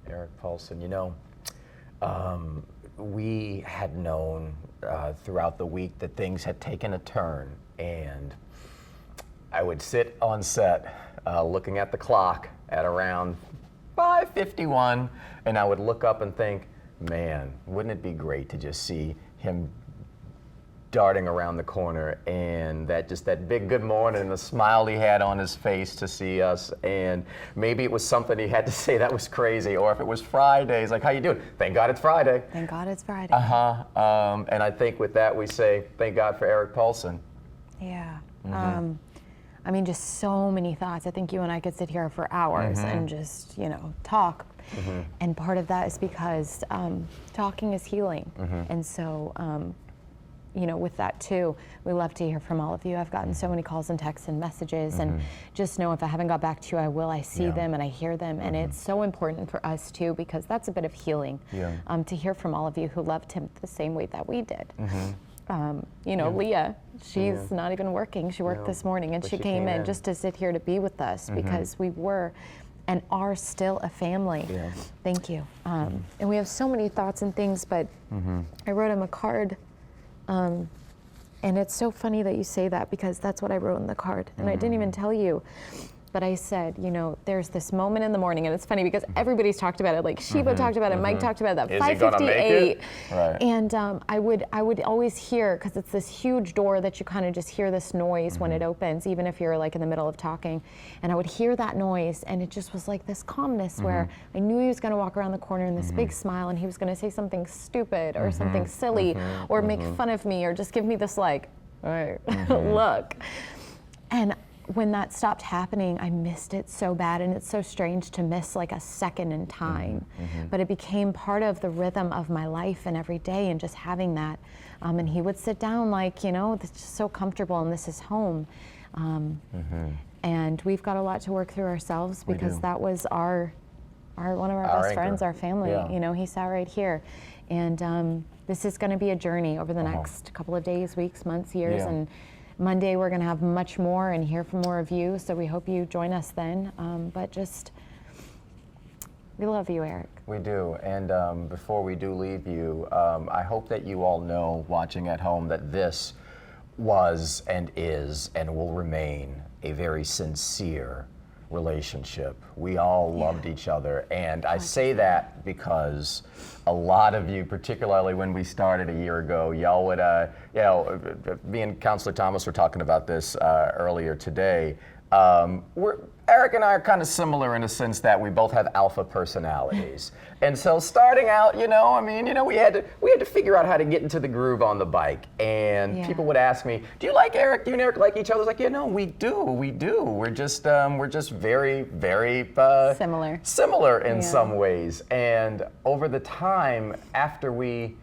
Eric Paulsen. You know, we had known throughout the week that things had taken a turn, and I would sit on set looking at the clock at around 5:51, and I would look up and think, man, wouldn't it be great to just see him darting around the corner, and that big good morning and the smile he had on his face to see us. And maybe it was something he had to say that was crazy, or if it was Friday, he's like, how you doing? Thank God it's Friday. Thank God it's Friday. And I think with that we say, thank God for Eric Paulsen. Yeah. I mean, just so many thoughts. I think you and I could sit here for hours and just, talk. And part of that is because talking is healing. And so, with that too, we love to hear from all of you. I've gotten so many calls and texts and messages, and just know if I haven't got back to you, I will. I see them and I hear them, and it's so important for us too, because that's a bit of healing. To hear from all of you who loved him the same way that we did. Leah, she's not even working. She worked this morning, and she came in just to sit here to be with us because we were and are still a family. Thank you. And we have so many thoughts and things, but I wrote him a card. And it's so funny that you say that, because that's what I wrote in the card. And I didn't even tell you, but I said, there's this moment in the morning, and it's funny because everybody's talked about it. Like Sheba talked about it, Mike talked about it, that 5:58. Right. And I would always hear, because it's this huge door that you kind of just hear this noise when it opens, even if you're like in the middle of talking. And I would hear that noise, and it just was like this calmness where I knew he was going to walk around the corner in this big smile, and he was going to say something stupid or something silly or make fun of me or just give me this like, all right, look. And when that stopped happening, I missed it so bad, and it's so strange to miss like a second in time. But it became part of the rhythm of my life and every day, and just having that. And he would sit down like, it's just so comfortable, and this is home. And we've got a lot to work through ourselves, because that was our one of our best friends, our family. He sat right here. And this is going to be a journey over the next couple of days, weeks, months, years. And Monday, we're going to have much more and hear from more of you, so we hope you join us then. But just, we love you, Eric. We do, and before we do leave you, I hope that you all know, watching at home, that this was and is and will remain a very sincere relationship. We all loved each other, and I say that because a lot of you, particularly when we started a year ago, y'all would, me and Counselor Thomas were talking about this earlier today. Eric and I are kind of similar in the sense that we both have alpha personalities. And so starting out, we had to figure out how to get into the groove on the bike. And people would ask me, do you like Eric? Do you and Eric like each other? I was like, we do. We're just very, very similar in some ways. And over the time, after we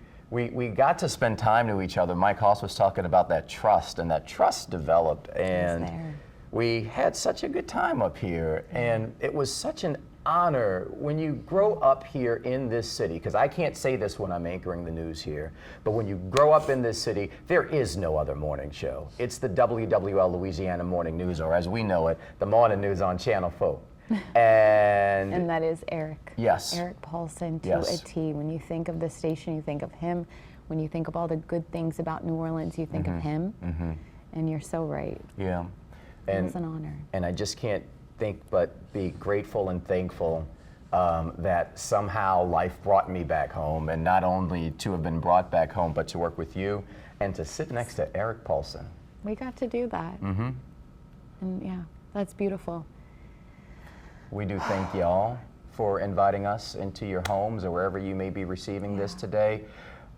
got to spend time to each other, Mike Hoss was talking about that trust, and that trust developed. And we had such a good time up here, and it was such an honor when you grow up here in this city, because I can't say this when I'm anchoring the news here, but when you grow up in this city, there is no other morning show. It's the WWL Louisiana Morning News, or as we know it, the morning news on Channel 4. And that is Eric. Yes. Eric Paulsen to a T. When you think of the station, you think of him. When you think of all the good things about New Orleans, you think of him. And you're so right. Yeah. It was an honor. And I just can't think but be grateful and thankful that somehow life brought me back home, and not only to have been brought back home, but to work with you and to sit next to Eric Paulsen. We got to do that. And that's beautiful. We do thank y'all for inviting us into your homes or wherever you may be receiving this today.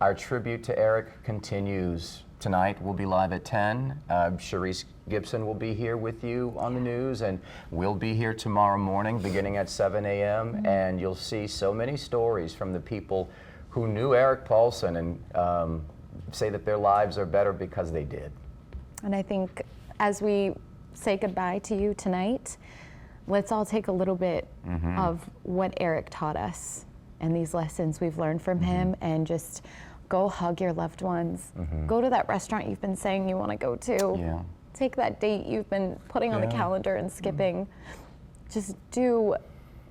Our tribute to Eric continues. Tonight we'll be live at 10. Sharice Gibson will be here with you on the news, and we'll be here tomorrow morning beginning at 7 a.m. And you'll see so many stories from the people who knew Eric Paulsen and say that their lives are better because they did. And I think as we say goodbye to you tonight, let's all take a little bit of what Eric taught us and these lessons we've learned from him, and just go hug your loved ones. Go to that restaurant you've been saying you want to go to. Take that date you've been putting on the calendar and skipping. Just do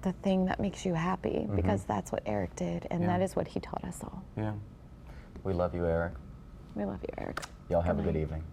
the thing that makes you happy, because that's what Eric did, and that is what he taught us all. Yeah. We love you, Eric. We love you, Eric. Y'all have a Good good night. evening.